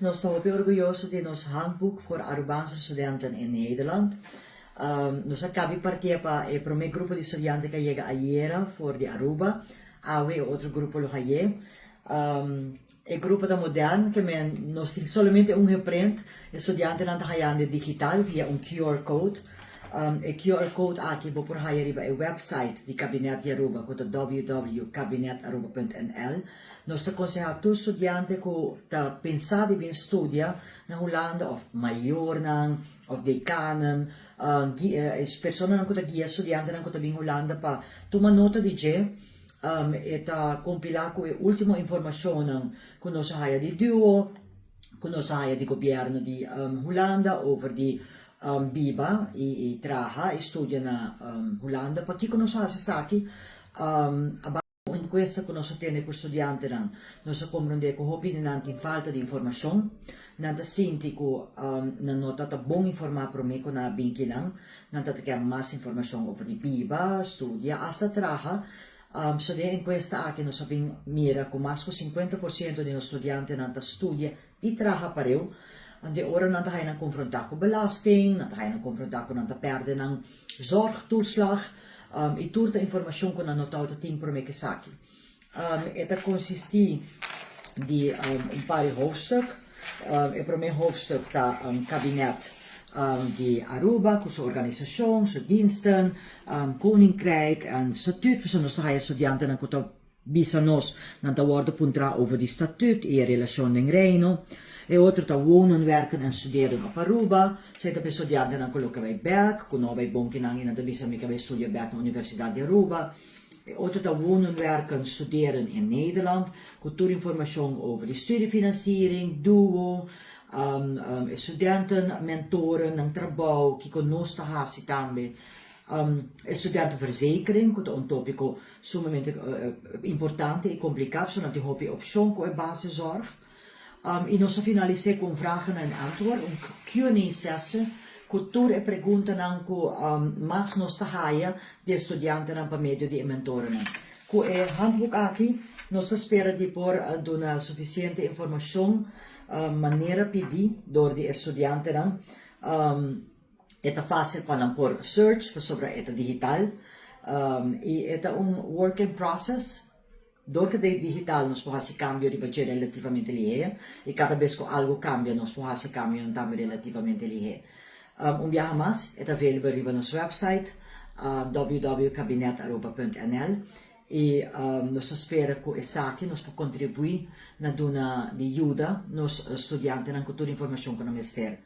Nós estamos bem orgulhosos de nosso handbook voor Arubaanse studenten in Nederland. Nós acabamos de partir para o primeiro grupo de estudantes que chega ayer voor de Aruba. Awe outro grupo lo haye. O grupo da Modern, que nós temos somente reprint, estudantes não estão digital via QR code. O QR code aqui vou por aí riba o website de Cabinet de Aruba, que é www.cabinetaruba.nl. Nós aconselhamos todos os estudantes que estão pensando em estudar na Holanda, ou maior, ou decanen, as pessoas que estão guiando estudantes que estão em Holanda para tomar nota de que eta compilar com a última informação que nós temos de duo, que nós temos de governo de Holanda over de Biba e Traha estudia na Holanda, para que nós fazemos aqui a encuesta que nós temos com estudantes, nós compreendemos que hobby não tem falta de informação, não sinto que não está bom informar para mim que na binkilang, não quer mais informação over de Biba, estudia, hasta Traha. So de encuesta aqui nós sabemos mira que mais de 50% de nossos estudantes não estudia e trabalha para eu. De ora não está aí confrontar com belasting, não está aí confrontar com não perde ng zorgtoeslag e toda a informação que não está tem para me que saque. Eta consiste de paar hoofdstuk. O primeiro hoofdstuk está kabinet de Aruba, com sua organização, sua diensten, koninkrijk en statuut. We nós temos estudantes que estão bisa nós na worden puntra over die statuut e a relação em reino. E outro está wonen, werken en studeren op Aruba. Zij hebben estudanten que coloca bij Berg, que não vai bom que não ainda bisa me que vai estudar Berg na Universidade de Aruba. E outro está wonen, werken, studeren in Nederland. Cultuurinformatie over de studiefinanciering, duo. Studenten, mentoren, ng trabaho, que conosco hasi também. Studentenverzekering, que é tópico sumamente importante e complicado, zodat die hoop option com a baseszorg. E nós finalizamos com vragen en antwoord, Q&A sessie, com tour e pergunta que mais nós trabalha de estudantes para meio de mentoren. Com o handbook aqui, nós esperamos de por dar suficiente informação, maneira pedir door de estudantes. É fácil para por search sobre é digital e é work in process. Door que de digital nós podemos cambio de budget relativamente ligeiro e cada vez que algo cambia nós podemos cambio também relativamente ligeiro. Vez mais, é available riba nosso website www.cabinetaruba.nl e nós esperamos que essa aqui nos pode contribuir na duna de ajuda nos estudantes na cultura e informação que nós temos.